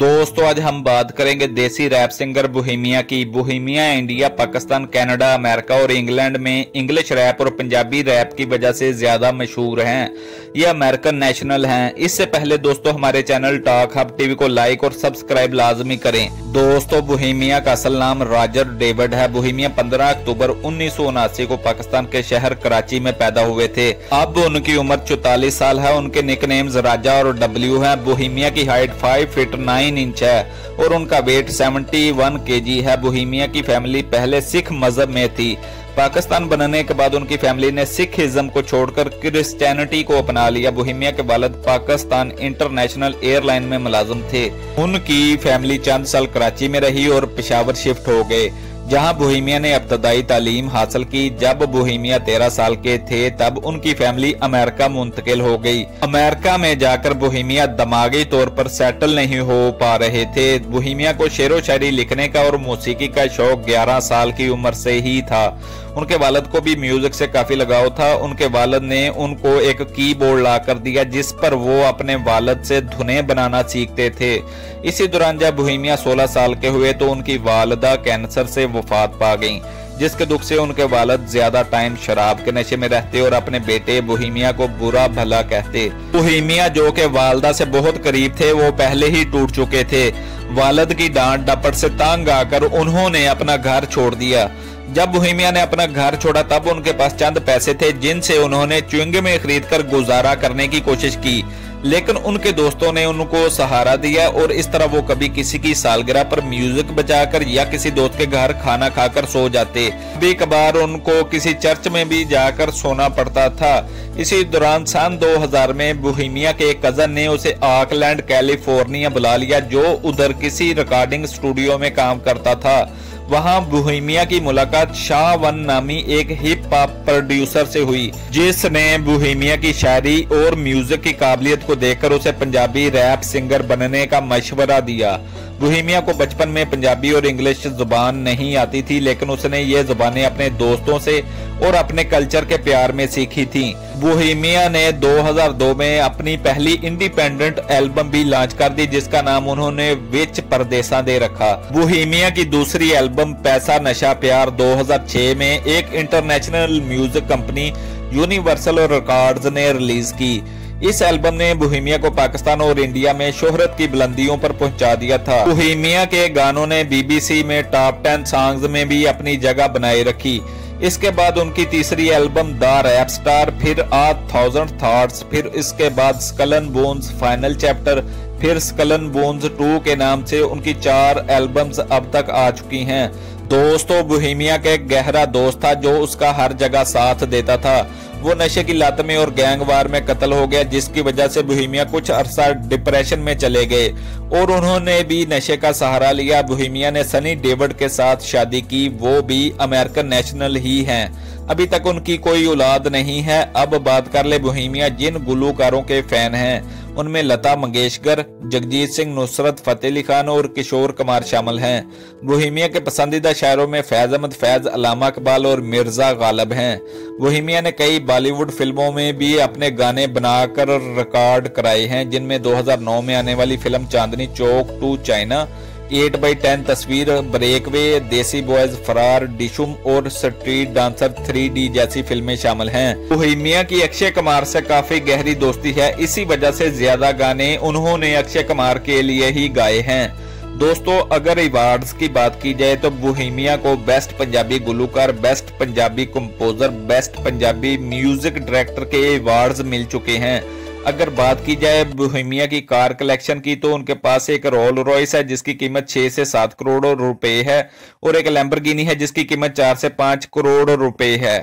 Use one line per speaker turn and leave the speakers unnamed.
दोस्तों आज हम बात करेंगे देसी रैप सिंगर बोहेमिया की। Bohemia India, Pakistan, Canada, America और इंग्लैंड में इंग्लिश रैप और पंजाबी रैप की वजह से ज्यादा मशहूर हैं। ये अमेरिकन नेशनल हैं। इससे पहले दोस्तों हमारे चैनल टॉक हब टीवी को लाइक और सब्सक्राइब लाजमी करें। दोस्तों बोहेमिया का असल नाम रॉजर डेविड है। बोहेमिया 15 अक्टूबर 1979 को पाकिस्तान के शहर कराची में पैदा हुए थे। अब उनकी उम्र 44 साल है। उनके निकनेम्स राजा और डब्ल्यू है। बोहेमिया की हाइट 5 फीट 9 इंच है और उनका वेट 71 केजी है। बोहेमिया की फैमिली पहले सिख मजहब में थी। पाकिस्तान बनने के बाद उनकी फैमिली ने सिखिज्म को छोड़कर क्रिश्चियनिटी को अपना लिया। बोहेमिया के वालिद पाकिस्तान इंटरनेशनल एयरलाइन में मुलाजिम थे। उनकी फैमिली चंद साल कराची में रही और पेशावर शिफ्ट हो गए, जहां बोहेमिया ने इब्तदाई तालीम हासिल की। जब बोहेमिया 13 साल के थे तब उनकी फैमिली अमेरिका मुंतकिल हो गई। अमेरिका में जाकर बोहेमिया दिमागी तौर पर सेटल नहीं हो पा रहे थे। बोहेमिया को शेर व शायरी लिखने का और मौसीकी का शौक 11 साल की उम्र से ही था। उनके वालिद को भी म्यूजिक से काफी लगाव था। उनके वालिद ने उनको एक कीबोर्ड ला कर दिया जिस पर वो अपने वालिद से धुनें बनाना सीखते थे। इसी दौरान जब बोहेमिया 16 साल के हुए तो उनकी वालिदा कैंसर से वफात पा गईं, जिसके दुख से उनके वालिद ज्यादा टाइम शराब के नशे में रहते और अपने बेटे बोहेमिया को बुरा भला कहते। बोहेमिया जो के वालिदा से बहुत करीब थे वो पहले ही टूट चुके थे। वालिद की डांट डपट से तंग आकर उन्होंने अपना घर छोड़ दिया। जब बोहेमिया ने अपना घर छोड़ा तब उनके पास चंद पैसे थे जिनसे उन्होंने च्युइंगम खरीदकर गुजारा करने की कोशिश की, लेकिन उनके दोस्तों ने उनको सहारा दिया और इस तरह वो कभी किसी की सालगिरह पर म्यूजिक बजाकर या किसी दोस्त के घर खाना खाकर सो जाते। कभी कभार उनको किसी चर्च में भी जाकर सोना पड़ता था। इसी दौरान सन 2000 में बोहेमिया के एक कजन ने उसे ऑकलैंड कैलिफोर्निया बुला लिया, जो उधर किसी रिकॉर्डिंग स्टूडियो में काम करता था। वहां बोहेमिया की मुलाकात शाह वन नामी एक हिप हॉप प्रोड्यूसर से हुई, जिसने बोहेमिया की शायरी और म्यूजिक की काबिलियत को देखकर उसे पंजाबी रैप सिंगर बनने का मशवरा दिया। बोहेमिया को बचपन में पंजाबी और इंग्लिश जुबान नहीं आती थी, लेकिन उसने ये जुबानें अपने दोस्तों से और अपने कल्चर के प्यार में सीखी थी। बोहेमिया ने 2002 में अपनी पहली इंडिपेंडेंट एल्बम भी लॉन्च कर दी, जिसका नाम उन्होंने विच परदेसा दे रखा। बोहेमिया की दूसरी एल्बम पैसा नशा प्यार 2006 में एक international music company universal records ने रिलीज की। इस एल्बम ने बोहेमिया को पाकिस्तान और इंडिया में शोहरत की बुलंदियों पर पहुंचा दिया था। बोहेमिया के गानों ने बीबीसी में टॉप 10 सॉन्ग्स में भी अपनी जगह बनाए रखी। इसके बाद उनकी तीसरी एल्बम द रैप स्टार, फिर आ थाउजेंड थॉट्स, फिर इसके बाद skull and bones final chapter, फिर स्कल एंड बोन्स 2 के नाम से उनकी 4 एल्बम्स अब तक आ चुकी हैं। दोस्तों बोहेमिया का एक गहरा दोस्त था जो उसका हर जगह साथ देता था। वो नशे की लत में और गैंगवार में कत्ल हो गया, जिसकी वजह से बोहेमिया कुछ अरसा डिप्रेशन में चले गए और उन्होंने भी नशे का सहारा लिया। बोहेमिया ने सनी डेविड के साथ शादी की, वो भी अमेरिकन नेशनल ही हैं। अभी तक उनकी कोई औलाद नहीं है। अब बात कर ले बोहेमिया जिन गुलकारों के फैन हैं, उनमें लता मंगेशकर, जगजीत सिंह, नुसरत फतेह अली खान और किशोर कुमार शामिल हैं। बोहेमिया के पसंदीदा शायरों में फैज अहमद फैज, अल्लामा इकबाल और मिर्जा गालिब हैं। बोहेमिया ने कई बॉलीवुड फिल्मों में भी अपने गाने बनाकर रिकॉर्ड कराए हैं, जिनमें 2009 में आने वाली film Chandni Chowk to China, 8x10 तस्वीर, ब्रेकवे, देसी बॉयज, फरार, डिशुम और स्ट्रीट डांसर 3D जैसी फिल्में शामिल हैं। बोहेमिया की अक्षय कुमार से काफी गहरी दोस्ती है। इसी वजह से ज्यादा गाने उन्होंने अक्षय कुमार के लिए ही गाए हैं। दोस्तों अगर अवार्ड्स की बात की जाए तो बोहेमिया को बेस्ट पंजाबी गुलकार, best Punjabi composer, best Punjabi music director के अवार्ड्स मिल चुके हैं। अगर बात की जाए बोहेमिया की कार कलेक्शन की तो उनके पास एक रोल्स रॉयस है जिसकी कीमत 6 से 7 करोड़ रुपए है और एक लैम्बोर्गिनी है जिसकी कीमत 4 से 5 करोड़ रुपए है।